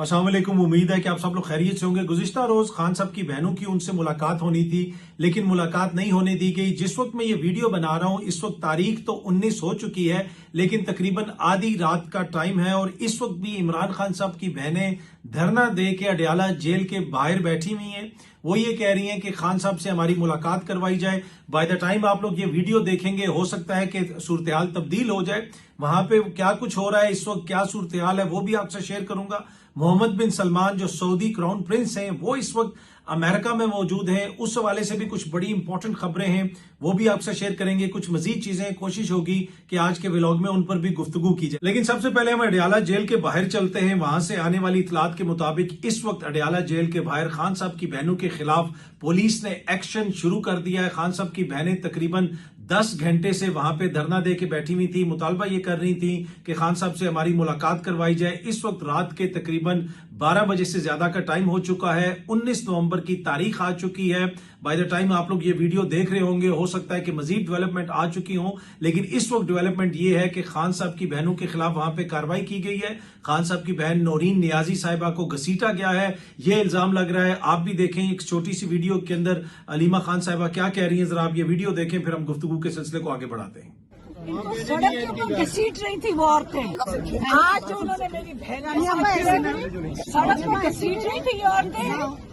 अस्सलाम वालेकुम। उम्मीद है कि आप सब लोग खैरियत से होंगे। गुज़िश्ता रोज खान साहब की बहनों की उनसे मुलाकात होनी थी, लेकिन मुलाकात नहीं होने दी गई। जिस वक्त मैं ये वीडियो बना रहा हूं इस वक्त तारीख तो 19 हो चुकी है, लेकिन तकरीबन आधी रात का टाइम है और इस वक्त भी इमरान खान साहब की बहनें धरना दे के अडयाला जेल के बाहर बैठी हुई हैं। वो ये कह रही हैं कि खान साहब से हमारी मुलाकात करवाई जाए। बाय द टाइम आप लोग ये वीडियो देखेंगे हो सकता है कि सूरत हाल तब्दील हो जाए। वहां पे क्या कुछ हो रहा है इस वक्त, क्या सूरत हाल है, वो भी आपसे शेयर करूंगा। मोहम्मद बिन सलमान जो सऊदी क्राउन प्रिंस हैं वो इस वक्त अमेरिका में मौजूद हैं, उस हवाले से भी कुछ बड़ी इंपॉर्टेंट खबरें हैं, वो भी आपसे शेयर करेंगे। कुछ मजीद चीजें कोशिश होगी कि आज के व्लॉग में उन पर भी गुफ्तगू की जाए। लेकिन सबसे पहले हम अडयाला जेल के बाहर चलते हैं। वहां से आने वाली इतलात के मुताबिक इस वक्त अडयाला जेल के बाहर खान साहब की बहनों के खिलाफ पुलिस ने एक्शन शुरू कर दिया है। खान साहब की बहनें तकरीबन 10 घंटे से वहां पे धरना दे के बैठी हुई थी, मुतालबा ये कर रही थी कि खान साहब से हमारी मुलाकात करवाई जाए। इस वक्त रात के तकरीबन 12 बजे से ज्यादा का टाइम हो चुका है। 19 नवंबर की तारीख आ चुकी है। बाय द टाइम आप लोग ये वीडियो देख रहे होंगे हो सकता है कि मजीद डेवलपमेंट आ चुकी हो, लेकिन इस वक्त डेवलपमेंट ये है कि खान साहब की बहनों के खिलाफ वहां पे कार्रवाई की गई है। खान साहब की बहन नौरीन नियाजी साहिबा को घसीटा गया है, ये इल्जाम लग रहा है। आप भी देखें एक छोटी सी वीडियो के अंदर अलीमा खान साहिबा क्या कह रही हैं, जरा आप ये वीडियो देखें, फिर हम गुफ्तगू के सिलसिले को आगे बढ़ाते हैं। सड़क के ऊपर घसीट रही थी वो औरतें। आज उन्होंने मेरी बहन सड़क पर घसीट रही थी ये औरतें।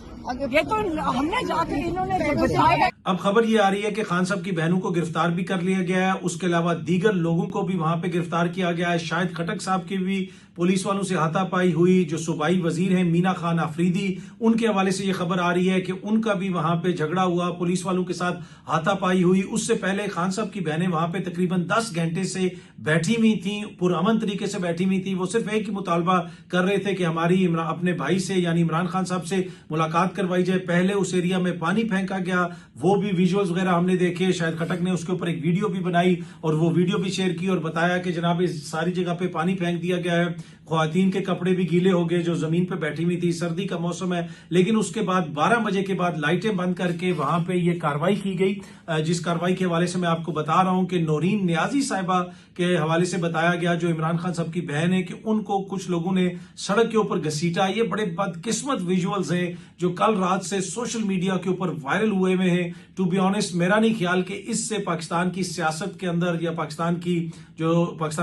ये तो हमने जाकर इन्होंने बताया। अब खबर ये आ रही है कि खान साहब की बहनों को गिरफ्तार भी कर लिया गया है, उसके अलावा दीगर लोगों को भी वहां पे गिरफ्तार किया गया है। शाहिद खटक साहब की भी पुलिस वालों से हाथापाई हुई। जो सूबाई वजीर हैं मीना खान आफरीदी, उनके हवाले से ये खबर आ रही है कि उनका भी वहां पे झगड़ा हुआ, पुलिस वालों के साथ हाथापाई हुई। उससे पहले खान साहब की बहनें वहां पे तकरीबन 10 घंटे से बैठी हुई थी, पुरअमन तरीके से बैठी हुई थी। वो सिर्फ एक ही मुतालबा कर रहे थे कि हमारी अपने भाई से यानी इमरान खान साहब से मुलाकात करवाई जाए। पहले उस एरिया में पानी फेंका गया, वो भी विजुअल्स वगैरह हमने देखे। शायद खटक ने उसके ऊपर एक वीडियो भी बनाई और वो वीडियो भी शेयर की और बताया कि जनाब इस सारी जगह पे पानी फेंक दिया गया है। ख्वातीन के कपड़े भी गीले हो गए जो जमीन पे बैठी हुई थी, सर्दी का मौसम है। लेकिन उसके बाद 12 बजे के बाद लाइटें बंद करके वहां पे ये कार्रवाई की गई, जिस कार्रवाई के हवाले से मैं आपको बता रहा हूं कि नौरीन नियाजी साहिबा के हवाले से बताया गया, जो इमरान खान साहब की बहन है, कि उनको कुछ लोगों ने सड़क के ऊपर घसीटा। ये बड़े बदकिस्मत विजुअल्स हैं जो कल रात से सोशल मीडिया के ऊपर वायरल हुए हुए हैं। टू बी ऑनेस्ट मेरा नहीं ख्याल कि इससे पाकिस्तान की सियासत के अंदर या पाकिस्तान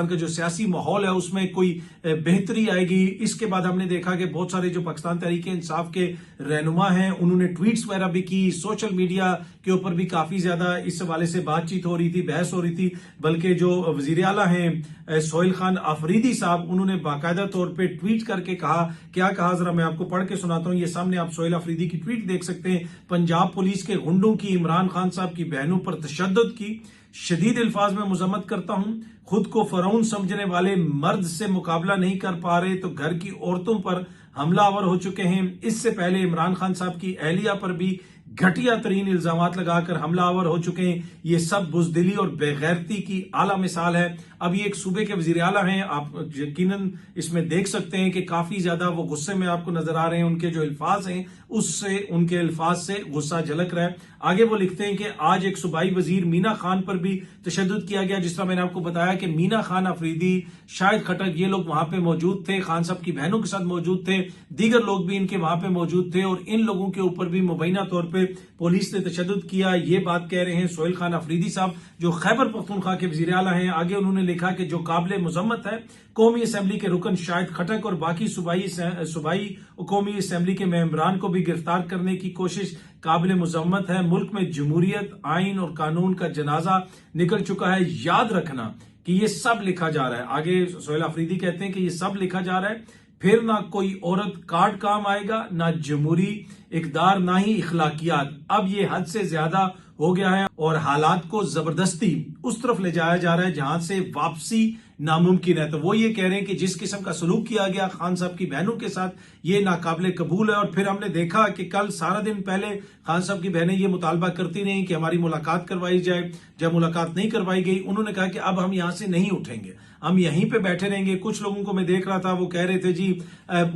का जो सियासी माहौल है उसमें कोई बेहतरी आएगी। इसके बाद हमने देखा कि बहुत सारे जो पाकिस्तान तहरीक इंसाफ के रहनुमा हैं उन्होंने ट्वीट्स वगैरह भी की, सोशल मीडिया के ऊपर भी काफी ज्यादा इस हवाले से बातचीत हो रही थी, बहस हो रही थी। बल्कि जो वजीर आला हैं सोहेल खान आफरीदी साहब, उन्होंने बाकायदा तौर पे ट्वीट करके कहा, क्या कहा जरा मैं आपको पढ़ के सुनाता हूं। ये सामने आप सोहेल आफरीदी की ट्वीट देख सकते हैं। पंजाब पुलिस के गुंडों की इमरान खान साहब की बहनों पर तशद्दुद की शदीद अल्फाज में मुजम्मत करता हूं। खुद को फरौन समझने वाले मर्द से मुकाबला नहीं कर पा रहे तो घर की औरतों पर हमलावर हो चुके हैं। इससे पहले इमरान खान साहब की अहलिया पर भी घटिया तरीन इल्जामात लगाकर हमलावर हो चुके हैं। ये सब बुजदिली और बेगैरती की आला मिसाल है। अब ये एक सूबे के वजीर आला हैं, आप यकीनन इसमें देख सकते हैं कि काफी ज्यादा वो गुस्से में आपको नजर आ रहे हैं। उनके जो अल्फाज हैं उससे, उनके अल्फाज से गुस्सा झलक रहा है। आगे वो लिखते हैं कि आज एक सूबाई वजीर मीना खान पर भी तशद्दुद किया गया। जिस तरह मैंने आपको बताया कि मीना खान आफरीदी, शाहिद खटक, ये लोग वहां पे मौजूद थे, खान साहब की बहनों के साथ मौजूद थे, दीगर लोग भी इनके वहां पे मौजूद थे और इन लोगों के ऊपर भी मुबैना तौर पर पुलिस ने तशद्दुद किया। ये बात कह रहे हैं सोहेल खान आफरीदी साहब जो खैबर पख्तूनख्वा के वजीर आला हैं। आगे उन्होंने लिखा कि जो काबिल मुजम्मत है, कौमी असम्बली के रुकन शाहिद खटक और बाकी सूबाई कौमी असम्बली के मेंबरान को भी गिरफ्तार करने की कोशिश काबिल मुजम्मत है। मुल्क में जमहूरियत, आइन और कानून का जनाजा निकल चुका है। याद रखना कि ये सब लिखा जा रहा है। आगे सोहेल आफरीदी कहते हैं कि ये सब लिखा जा रहा है, फिर ना कोई औरत कार्ड काम आएगा, ना जमहूरी इकदार, ना ही इखलाकियात। अब ये हद से ज्यादा हो गया है और हालात को जबरदस्ती उस तरफ ले जाया जा रहा है जहां से वापसी नामुमकिन है। तो वो ये कह रहे हैं कि जिस किस्म का सलूक किया गया खान साहब की बहनों के साथ, ये नाकाबिले कबूल है। और फिर हमने देखा कि कल सारा दिन पहले खान साहब की बहनें ये मुतालबा करती रही कि हमारी मुलाकात करवाई जाए। जब मुलाकात नहीं करवाई गई, उन्होंने कहा कि अब हम यहां से नहीं उठेंगे, हम यहीं पे बैठे रहेंगे। कुछ लोगों को मैं देख रहा था, वो कह रहे थे जी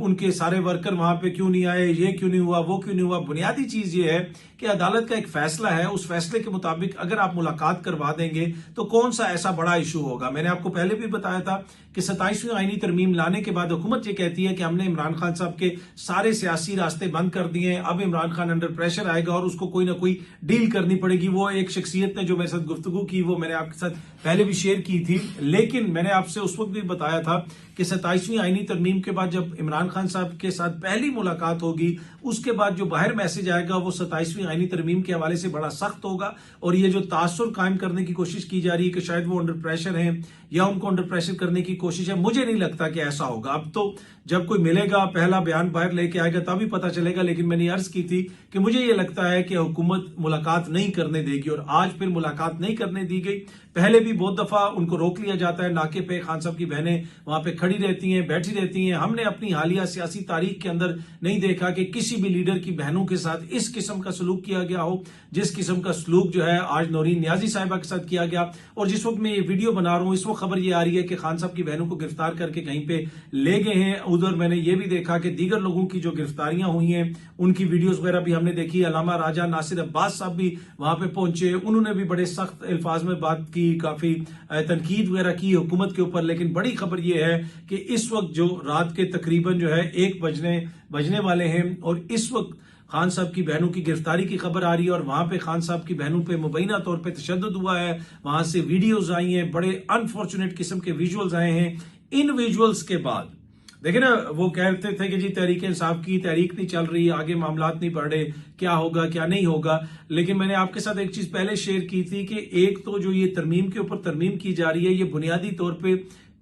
उनके सारे वर्कर वहां पे क्यों नहीं आए, ये क्यों नहीं हुआ, वो क्यों नहीं हुआ। बुनियादी चीज ये है कि अदालत का एक फैसला है, उस फैसले के मुताबिक अगर आप मुलाकात करवा देंगे तो कौन सा ऐसा बड़ा इशू होगा। मैंने आपको पहले भी बताया था कि 27वीं आईनी तरमीम लाने के बाद हुकूमत ये कहती है कि हमने इमरान खान साहब के सारे सियासी रास्ते बंद कर दिए हैं, अब इमरान खान अंडर प्रेशर आएगा और उसको कोई ना कोई डील करनी पड़ेगी। वो एक शख्सियत ने जो मेरे साथ गुफ्तगू की, वो मैंने आपके साथ पहले भी शेयर की थी, लेकिन मैंने आपसे उस वक्त भी बताया था कि 27वीं आईनी तरमीम के बाद जब इमरान खान साहब के साथ पहली मुलाकात होगी, उसके बाद जो बाहर मैसेज आएगा वो 27वीं आईनी तरमीम के हवाले से बड़ा सख्त होगा। और ये जो तासुर कायम करने की कोशिश की जा रही है कि शायद वो अंडर प्रेशर हैं या उनको अंडर प्रेशर करने की कोशिश है, मुझे नहीं लगता कि ऐसा होगा। अब तो जब कोई मिलेगा, पहला बयान बाहर लेके आएगा, तभी पता चलेगा। लेकिन मैंने अर्ज की थी कि मुझे ये लगता है कि हुकूमत मुलाकात नहीं करने देगी, और आज फिर मुलाकात नहीं करने दी गई। पहले भी बहुत दफा उनको रोक लिया जाता है, नाके पे खान साहब की बहनें वहां पे खड़ी रहती हैं, बैठी रहती हैं। हमने अपनी हालिया सियासी तारीख के अंदर नहीं देखा कि किसी भी लीडर की बहनों के साथ इस किस्म का सलूक किया गया हो, जिस किस्म का सलूक जो है आज नौरीन नियाजी साहिबा के साथ किया गया। और जिस वक्त मैं ये वीडियो बना रहा हूं, इस वक्त खबर ये आ रही है कि खान साहब की बहनों को गिरफ्तार करके कहीं पे ले गए हैं। उधर मैंने ये भी देखा कि दीगर लोगों की जो गिरफ्तारियां हुई हैं, उनकी वीडियोस वगैरह भी हमने देखी। अलामा राजा नासिर अब्बास साहब भी वहां पे पहुंचे, उन्होंने भी बड़े सख्त अल्फाज में बात की, काफी तनकीद वगैरह की हुकूमत के ऊपर। लेकिन बड़ी खबर यह है कि इस वक्त जो रात के तकरीबन जो है 1 बजने वाले हैं, और इस वक्त खान साहब की बहनों की गिरफ्तारी की खबर आ रही है, और वहां पे खान साहब की बहनों पे मुबैना तौर पे तशद्दुद हुआ है। वहां से वीडियोज आई हैं, बड़े अनफॉर्चुनेट किस्म के विजुअल्स आए हैं। इन विजुअल्स के बाद देखिए ना, वो कहते थे कि जी तहरीक इंसाफ की तहरीक नहीं चल रही, आगे मामलात नहीं बढ़ रहे, क्या होगा क्या नहीं होगा। लेकिन मैंने आपके साथ एक चीज पहले शेयर की थी कि एक तो जो ये तरमीम के ऊपर तरमीम की जा रही है, ये बुनियादी तौर पे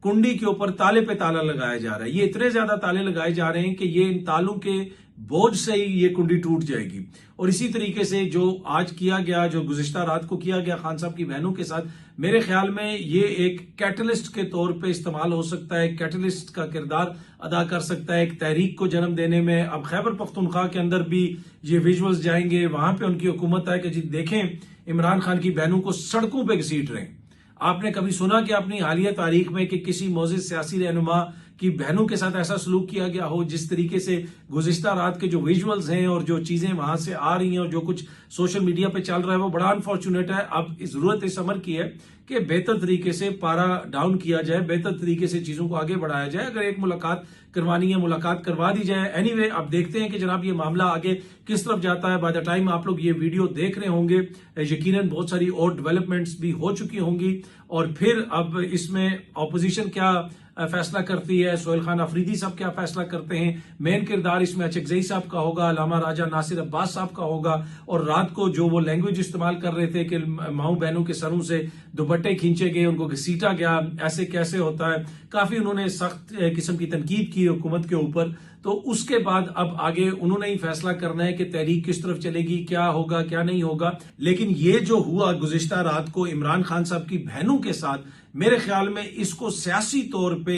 कुंडी के ऊपर ताले पे ताला लगाया जा रहा है। ये इतने ज्यादा ताले लगाए जा रहे हैं कि ये इन तालों के बोझ से ही ये कुंडी टूट जाएगी। और इसी तरीके से जो आज किया गया, जो गुज़िश्ता रात को किया गया खान साहब की बहनों के साथ, मेरे ख्याल में ये एक कैटलिस्ट के तौर पे इस्तेमाल हो सकता है, कैटलिस्ट का किरदार अदा कर सकता है एक तहरीक को जन्म देने में। अब खैबर पख्तूनख्वा के अंदर भी ये विजुअल्स जाएंगे, वहां पे उनकी हुकूमत है कि जी देखें इमरान खान की बहनों को सड़कों पे घसीट रहे हैं। आपने कभी सुना कि अपनी हालिया तारीख में कि किसी मौजूद सियासी रहनुमा की बहनों के साथ ऐसा सलूक किया गया हो? जिस तरीके से गुज़िश्ता रात के जो विजुअल्स हैं और जो चीजें वहां से आ रही हैं और जो कुछ सोशल मीडिया पे चल रहा है, वो बड़ा अनफॉर्चुनेट है। अब जरूरत इस अमर की है कि बेहतर तरीके से पारा डाउन किया जाए, बेहतर तरीके से चीजों को आगे बढ़ाया जाए। अगर एक मुलाकात करवानी है, मुलाकात करवा दी जाए। एनीवे, अब देखते हैं कि जनाब ये मामला आगे किस तरफ जाता है। बाय द टाइम आप लोग ये वीडियो देख रहे होंगे, यकीनन बहुत सारी और डेवलपमेंट्स भी हो चुकी होंगी। और फिर अब इसमें ऑपोजिशन क्या फैसला करती है, सोहेल खान अफरीदी साहब क्या फैसला करते हैं। मेन किरदार इसमें अचकजई साहब का होगा, अलामा राजा नासिर अब्बास साहब का होगा। और रात को जो वो लैंग्वेज इस्तेमाल कर रहे थे कि माऊ बहनों के सरों से दुपट्टे खींचे गए, उनको घसीटा गया, ऐसे कैसे होता है, काफी उन्होंने सख्त किस्म की तनकीद की हुकूमत के ऊपर। तो उसके बाद अब आगे उन्होंने ही फैसला करना है कि तहरीक किस तरफ चलेगी, क्या होगा क्या नहीं होगा। लेकिन ये जो हुआ गुज़िश्ता रात को इमरान खान साहब की बहनों के साथ, मेरे ख्याल में इसको सियासी तौर पे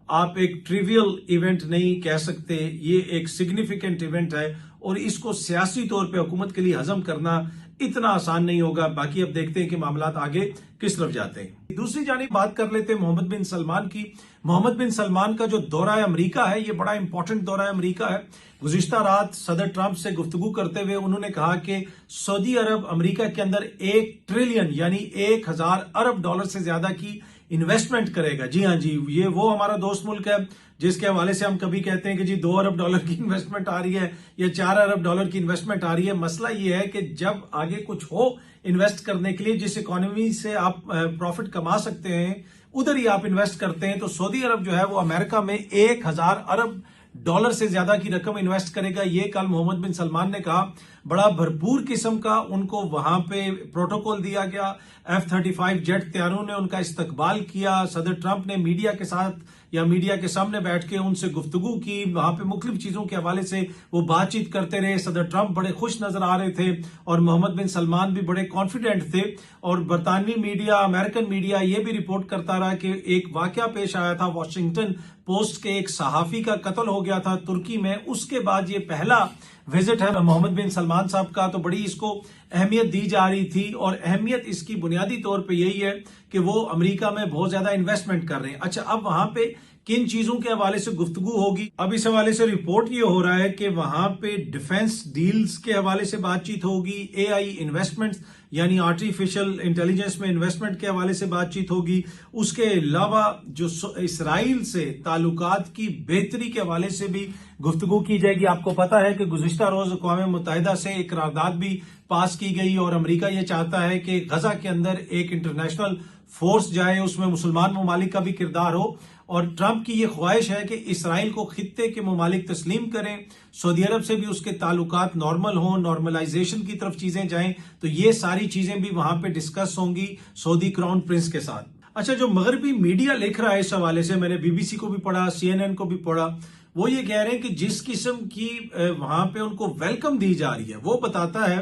आप एक ट्रिवियल इवेंट नहीं कह सकते। ये एक सिग्निफिकेंट इवेंट है और इसको सियासी तौर पे हुकूमत के लिए हजम करना इतना आसान नहीं होगा। बाकी अब देखते हैं कि मामलात आगे किस तरफ जाते हैं। दूसरी जानिब बात कर लेते हैं मोहम्मद बिन सलमान की। मोहम्मद बिन सलमान का जो दौरा अमरीका है, ये बड़ा इंपॉर्टेंट दौरा अमरीका है। गुज़िश्ता रात सदर ट्रंप से गुफ्तगू करते हुए उन्होंने कहा कि सऊदी अरब अमरीका के अंदर 1 ट्रिलियन यानी 1000 अरब डॉलर से ज्यादा की इन्वेस्टमेंट करेगा। जी हाँ जी, ये वो हमारा दोस्त मुल्क है जिसके हवाले से हम कभी कहते हैं कि जी 2 अरब डॉलर की इन्वेस्टमेंट आ रही है या 4 अरब डॉलर की इन्वेस्टमेंट आ रही है। मसला ये है कि जब आगे कुछ हो इन्वेस्ट करने के लिए, जिस इकोनॉमी से आप प्रॉफिट कमा सकते हैं, उधर ही आप इन्वेस्ट करते हैं। तो सऊदी अरब जो है वो अमेरिका में 1000 अरब डॉलर से ज्यादा की रकम इन्वेस्ट करेगा। ये कल मोहम्मद बिन सलमान ने कहा। बड़ा भरपूर किस्म का उनको वहां पे प्रोटोकॉल दिया गया। F-35 जेट तैयारों ने उनका इस्तकबाल किया। सदर ट्रंप ने मीडिया के साथ या मीडिया के सामने बैठ के उनसे गुफ्तगू की, वहां पे मुख्तलिफ चीजों के हवाले से वो बातचीत करते रहे। सदर ट्रंप बड़े खुश नजर आ रहे थे और मोहम्मद बिन सलमान भी बड़े कॉन्फिडेंट थे। और बरतानवी मीडिया, अमेरिकन मीडिया ये भी रिपोर्ट करता रहा कि एक वाकया पेश आया था, वॉशिंगटन पोस्ट के एक सहाफी का कत्ल हो गया था तुर्की में। उसके बाद ये पहला विजिट है मोहम्मद बिन सलमान साहब का, तो बड़ी इसको अहमियत दी जा रही थी। और अहमियत इसकी बुनियादी तौर पे यही है कि वो अमेरिका में बहुत ज्यादा इन्वेस्टमेंट कर रहे हैं। अच्छा, अब वहां पे किन चीजों के हवाले से गुफ्तगू होगी? अब इस हवाले से रिपोर्ट ये हो रहा है कि वहां पे डिफेंस डील्स के हवाले से बातचीत होगी, एआई इन्वेस्टमेंट्स यानी आर्टिफिशियल इंटेलिजेंस में इन्वेस्टमेंट के हवाले से बातचीत होगी। उसके अलावा जो इसराइल से ताल्लुकात की बेहतरी के हवाले से भी गुफ्तगू की जाएगी। आपको पता है कि गुज़िश्ता रोज अक़वाम मुत्तहिदा से एक करारदाद भी पास की गई और अमेरिका ये चाहता है कि गजा के अंदर एक इंटरनेशनल फोर्स जाए, उसमें मुसलमान ममालिक का भी किरदार हो। और ट्रंप की ये ख्वाहिश है कि इसराइल को खित्ते के ममालिक तस्लीम करें, सऊदी अरब से भी उसके ताल्लुकात नॉर्मल हो, नॉर्मलाइजेशन की तरफ चीजें जाएं। तो ये सारी चीजें भी वहां पे डिस्कस होंगी सऊदी क्राउन प्रिंस के साथ। अच्छा, जो मगरबी मीडिया लिख रहा है इस हवाले से, मैंने बीबीसी को भी पढ़ा, CNN को भी पढ़ा, वो ये कह रहे हैं कि जिस किस्म की वहां पे उनको वेलकम दी जा रही है, वो बताता है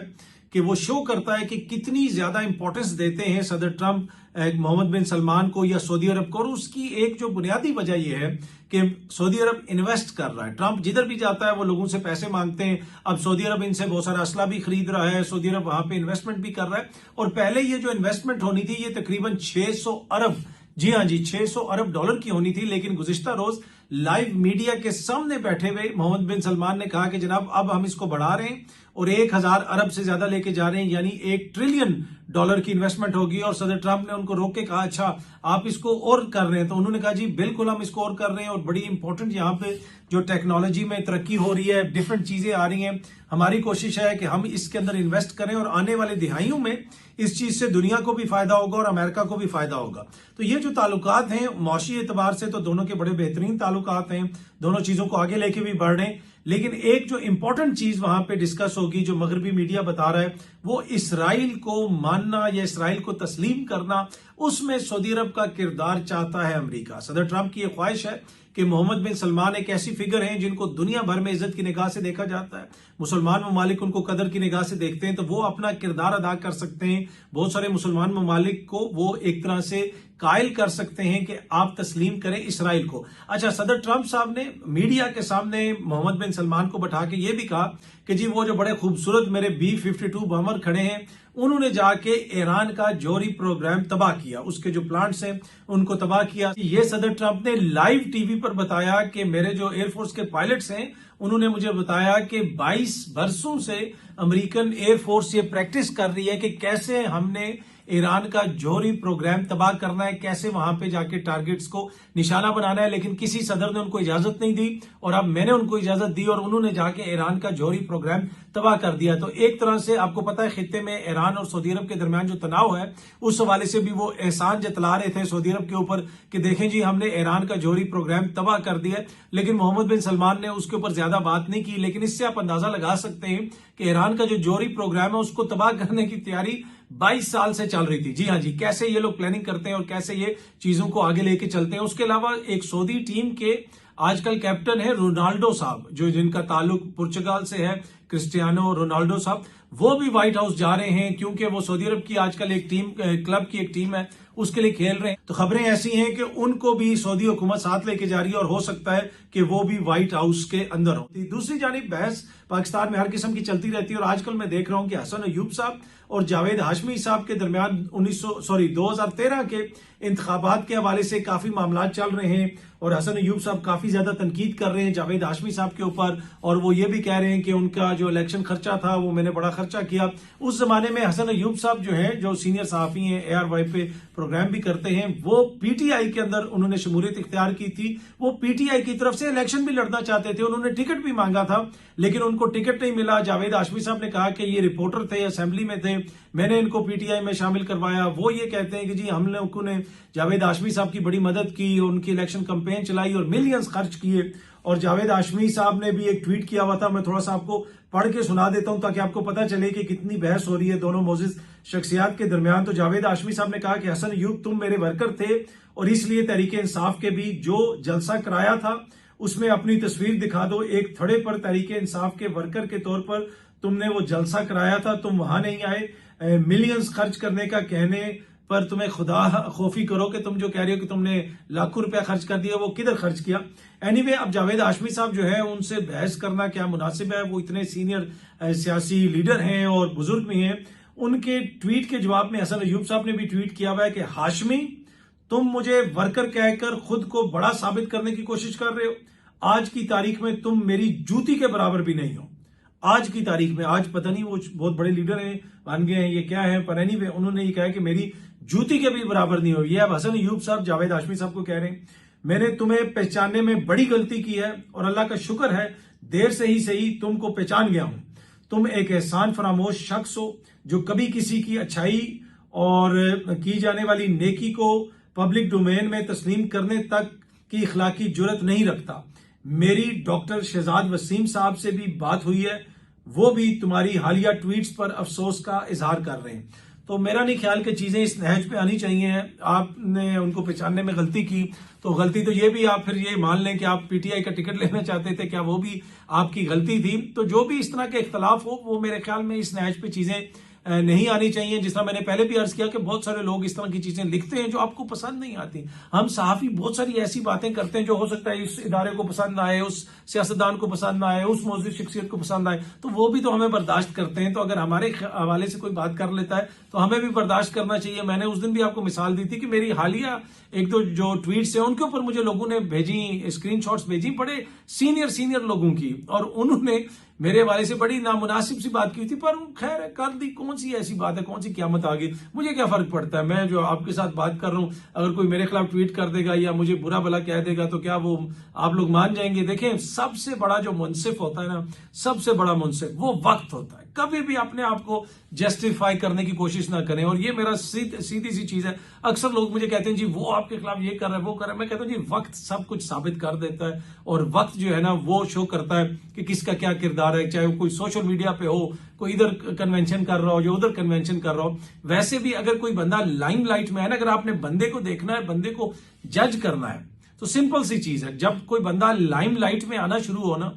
कि वो शो करता है कि कितनी ज्यादा इंपॉर्टेंस देते हैं सदर ट्रंप मोहम्मद बिन सलमान को या सऊदी अरब को। और उसकी एक जो बुनियादी वजह यह है कि सऊदी अरब इन्वेस्ट कर रहा है। ट्रंप जिधर भी जाता है वो लोगों से पैसे मांगते हैं। अब सऊदी अरब इनसे बहुत सारा असला भी खरीद रहा है, सऊदी अरब वहां पे इन्वेस्टमेंट भी कर रहा है। और पहले ये जो इन्वेस्टमेंट होनी थी ये तकरीबन 600 अरब, जी हाँ जी, 600 अरब डॉलर की होनी थी। लेकिन गुज़िश्ता रोज लाइव मीडिया के सामने बैठे हुए मोहम्मद बिन सलमान ने कहा कि जनाब अब हम इसको बढ़ा रहे हैं और 1000 अरब से ज्यादा लेके जा रहे हैं, यानी $1 ट्रिलियन की इन्वेस्टमेंट होगी। और सदर ट्रंप ने उनको रोक के कहा, अच्छा आप इसको और कर रहे हैं? तो उन्होंने कहा जी बिल्कुल हम इसको और कर रहे हैं। और बड़ी इंपॉर्टेंट यहाँ पे जो टेक्नोलॉजी में तरक्की हो रही है, डिफरेंट चीजें आ रही हैं, हमारी कोशिश है कि हम इसके अंदर इन्वेस्ट करें और आने वाले दिहाइयों में इस चीज से दुनिया को भी फायदा होगा और अमेरिका को भी फायदा होगा। तो ये जो ताल्लुकात हैं मौशी एतबार से तो दोनों के बड़े बेहतरीन ताल्लुकात हैं, दोनों चीजों को आगे लेके भी बढ़ रहे हैं। लेकिन एक जो इंपॉर्टेंट चीज वहां पे डिस्कस होगी, जो मगरबी मीडिया बता रहा है, वो इसराइल को मानना या इसराइल को तस्लीम करना, उसमें सऊदी अरब का किरदार चाहता है अमेरिका। सदर ट्रंप की यह ख्वाहिश है कि मोहम्मद बिन सलमान एक ऐसी फिगर हैं जिनको दुनिया भर में इज्जत की निगाह से देखा जाता है, मुसलमान ममालिक उनको कदर की निगाह से देखते हैं, तो वो अपना किरदार अदा कर सकते हैं। बहुत सारे मुसलमान ममालिक को वो एक तरह से कायल कर सकते हैं कि आप तस्लीम करें इसराइल को। अच्छा, सदर ट्रंप साहब ने मीडिया के सामने मोहम्मद बिन सलमान को बैठा के ये भी कहा कि जी वो जो बड़े खूबसूरत मेरे B-52 बॉम्बर खड़े हैं, उन्होंने जाके ईरान का जौहरी प्रोग्राम तबाह किया, उसके जो प्लांट्स हैं उनको तबाह किया। ये सदर ट्रंप ने लाइव टीवी पर बताया कि मेरे जो एयरफोर्स के पायलट्स हैं उन्होंने मुझे बताया कि 22 बरसों से अमेरिकन एयरफोर्स ये प्रैक्टिस कर रही है कि कैसे हमने ईरान का जौहरी प्रोग्राम तबाह करना है, कैसे वहां पे जाके टारगेट्स को निशाना बनाना है। लेकिन किसी सदर ने उनको इजाजत नहीं दी और अब मैंने उनको इजाजत दी और उन्होंने जाके ईरान का जौहरी प्रोग्राम तबाह कर दिया। तो एक तरह से आपको पता है खित्ते में ईरान और सऊदी अरब के दरमियान जो तनाव है, उस हवाले से भी वो एहसान जतला रहे थे सऊदी अरब के ऊपर कि देखें जी हमने ईरान का जौहरी प्रोग्राम तबाह कर दिया। लेकिन मोहम्मद बिन सलमान ने उसके ऊपर ज्यादा बात नहीं की। लेकिन इससे आप अंदाजा लगा सकते हैं कि ईरान का जो जौहरी प्रोग्राम है उसको तबाह करने की तैयारी 22 साल से चल रही थी। जी हाँ जी, कैसे ये लोग प्लानिंग करते हैं और कैसे ये चीजों को आगे लेके चलते हैं। उसके अलावा एक सऊदी टीम के आजकल कैप्टन है रोनाल्डो साहब, जो जिनका ताल्लुक पुर्तगाल से है, क्रिस्टियानो रोनाल्डो साहब, वो भी व्हाइट हाउस जा रहे हैं क्योंकि वो सऊदी अरब की आजकल एक टीम, क्लब की एक टीम है, उसके लिए खेल रहे हैं। तो खबरें ऐसी हैं कि उनको भी सऊदी हुकूमत साथ लेके जा रही है और हो सकता है कि वो भी व्हाइट हाउस के अंदर हो। दूसरी जानिब बहस पाकिस्तान में हर किस्म की चलती रहती है और आजकल मैं देख रहा हूं कि हसन अयूब साहब और जावेद हाशमी साहब के दरमियान 2013 के इंतखाबात के हवाले से काफी मामला चल रहे हैं और हसन अयूब साहब काफी ज्यादा तनकीद कर रहे हैं जावेद हाशमी साहब के ऊपर। और वो ये भी कह रहे हैं कि उनका जो इलेक्शन खर्चा था वो मैंने बड़ा खर्चा किया। उस जमाने में हसन अयूब साहब जो है, जो सीनियर सहाफी हैं, ARY पे प्रोग्राम भी करते हैं, वो PTI के अंदर उन्होंने शमूलियत इख्तियार की थी। वो PTI की तरफ से इलेक्शन भी लड़ना चाहते थे, उन्होंने टिकट भी मांगा था लेकिन उनको टिकट नहीं मिला। जावेद हाशमी साहब ने कहा कि ये रिपोर्टर थे, असेंबली में थे, मैंने इनको PTI में शामिल करवाया। वो ये कहते हैं कि जी हम लोगों ने जावेद हाशमी साहब की बड़ी मदद की, उनकी इलेक्शन कैंपेन चलाई और मिलियंस खर्च किए और जावेद हाशमी साहब ने भी एक ट्वीट किया हुआ था, मैं थोड़ा सा आपको पढ़ के सुना देता हूं ताकि आपको पता चले कि कितनी बहस हो रही है दोनों मोजिज शख्सियात के दरमियान। तो जावेद हाशमी साहब ने कहा कि हसन अय्यूब तुम मेरे वर्कर थे और इसलिए तहरीक इंसाफ के भी जो जलसा कराया था उसमें अपनी तस्वीर दिखा दो। एक थड़े पर तहरीक इंसाफ के वर्कर के तौर पर तुमने वो जलसा कराया था, तुम वहां नहीं आए। मिलियंस खर्च करने का कहने पर तुम्हें खुदा खौफी करो कि तुम जो कह रहे हो कि तुमने लाखों रुपया खर्च कर दिया, वो किधर खर्च किया। एनीवे, अब जावेद हाशमी साहब जो है उनसे बहस करना क्या मुनासिब है, वो इतने सीनियर सियासी लीडर हैं और बुजुर्ग भी हैं। उनके ट्वीट के जवाब में हसन अय्यूब साहब ने भी ट्वीट किया हुआ है कि हाशमी तुम मुझे वर्कर कहकर खुद को बड़ा साबित करने की कोशिश कर रहे हो। आज की तारीख में तुम मेरी जूती के बराबर भी नहीं हो। आज की तारीख में, आज पता नहीं वो बहुत बड़े लीडर हैं, बन गए हैं, ये क्या है, पर एनीवे उन्होंने ये कहा कि मेरी जूती के भी बराबर नहीं हो। ये अब हसन अय्यूब साहब जावेद हाशमी साहब को कह रहे हैं, मैंने तुम्हें पहचानने में बड़ी गलती की है और अल्लाह का शुक्र है देर से ही सही तुमको पहचान गया हूं। तुम एक एहसान फरामोश शख्स हो जो कभी किसी की अच्छाई और की जाने वाली नेकी को पब्लिक डोमेन में तस्लीम करने तक की इखलाकी जुर्रत नहीं रखता। मेरी डॉक्टर शहजाद वसीम साहब से भी बात हुई है, वो भी तुम्हारी हालिया ट्वीट्स पर अफसोस का इजहार कर रहे हैं। तो मेरा नहीं ख्याल कि चीजें इस नहज पे आनी चाहिए। आपने उनको पहचानने में गलती की तो गलती तो ये भी आप फिर ये मान लें कि आप पीटीआई का टिकट लेना चाहते थे, क्या वो भी आपकी गलती थी। तो जो भी इस तरह के इख्तलाफ हो वो मेरे ख्याल में इस नहज पे चीजें नहीं आनी चाहिए। जिस तरह मैंने पहले भी अर्ज किया कि बहुत सारे लोग इस तरह की चीजें लिखते हैं जो आपको पसंद नहीं आती। हम सहाफी बहुत सारी ऐसी बातें करते हैं जो हो सकता है इस इदारे को पसंद आए, उस सियासतदान को पसंद आए, उस मौजूद शख्सियत को पसंद आए, तो वो भी तो हमें बर्दाश्त करते हैं। तो अगर हमारे हवाले से कोई बात कर लेता है तो हमें भी बर्दाश्त करना चाहिए। मैंने उस दिन भी आपको मिसाल दी थी कि मेरी हालिया एक दो जो ट्वीट्स हैं उनके ऊपर मुझे लोगों ने भेजी, स्क्रीनशॉट्स भेजी, बड़े सीनियर लोगों की, और उन्होंने मेरे हवाले से बड़ी नामुनासिब सी बात की थी। पर खैर कर दी, कौन सी ऐसी बात है, कौन सी क़यामत आ गई, मुझे क्या फर्क पड़ता है। मैं जो आपके साथ बात कर रहा हूं, अगर कोई मेरे खिलाफ ट्वीट कर देगा या मुझे बुरा भला कह देगा तो क्या वो आप लोग मान जाएंगे। देखें, सबसे बड़ा जो मुनसिफ होता है ना, सबसे बड़ा मुनसिफ वो वक्त होता है। कभी भी अपने आप को जस्टिफाई करने की कोशिश ना करें। और ये मेरा सीधी सी चीज है। अक्सर लोग मुझे कहते हैं जी वो आपके खिलाफ ये कर रहा है, वो कर रहा है। मैं कहता हूं जी वक्त सब कुछ साबित कर देता है, और वक्त जो है ना वो शो करता है कि किसका क्या किरदार है। चाहे वो कोई सोशल मीडिया पे हो, कोई इधर कन्वेंशन कर रहा हो या उधर कन्वेंशन कर रहा हो। वैसे भी अगर कोई बंदा लाइमलाइट में है ना, अगर आपने बंदे को देखना है, बंदे को जज करना है, तो सिंपल सी चीज है, जब कोई बंदा लाइमलाइट में आना शुरू हो ना,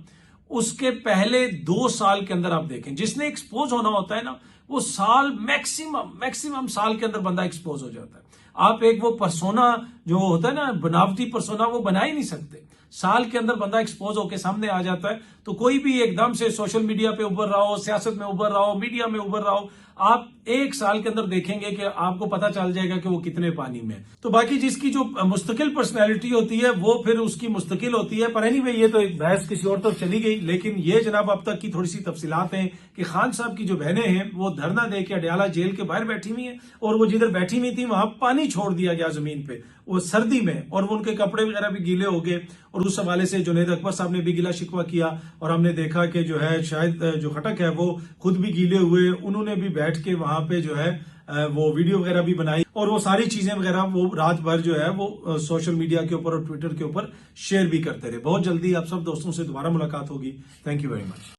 उसके पहले 2 साल के अंदर आप देखें, जिसने एक्सपोज होना होता है ना, वो साल मैक्सिमम साल के अंदर बंदा एक्सपोज हो जाता है। आप एक वो परसोना जो होता है ना, बनावटी परसोना, वो बना ही नहीं सकते। साल के अंदर बंदा एक्सपोज होकर सामने आ जाता है। तो कोई भी एकदम से सोशल मीडिया पे उभर रहा हो, सियासत में उभर रहा हो, मीडिया में उभर रहा हो, आप 1 साल के अंदर देखेंगे कि आपको पता चल जाएगा कि वो कितने पानी में। तो बाकी जिसकी जो मुस्तकिल पर्सनैलिटी होती है वो फिर उसकी मुस्तकिल होती है। पर एनीवे, ये तो एक बहस किसी और तरफ चली गई। लेकिन ये जनाब अब तक की थोड़ी सी तफसीलात हैं कि खान साहब की जो बहनें हैं वो धरना दे के अडयाला जेल के बाहर बैठी हुई हैं, और वो जिधर बैठी हुई थी वहां पानी छोड़ दिया गया जमीन पे, वो सर्दी में, और वो उनके कपड़े वगैरह भी गीले हो गए। और उस हवाले से जुनैद अकबर साहब ने भी गिला शिकवा किया, और हमने देखा कि जो है शायद जो खटक है वो खुद भी गीले हुए, उन्होंने भी बैठ के वहां पे जो है वो वीडियो वगैरह भी बनाई, और वो सारी चीजें वगैरह वो रात भर जो है वो सोशल मीडिया के ऊपर और ट्विटर के ऊपर शेयर भी करते रहे। बहुत जल्दी आप सब दोस्तों से दोबारा मुलाकात होगी। Thank you very much.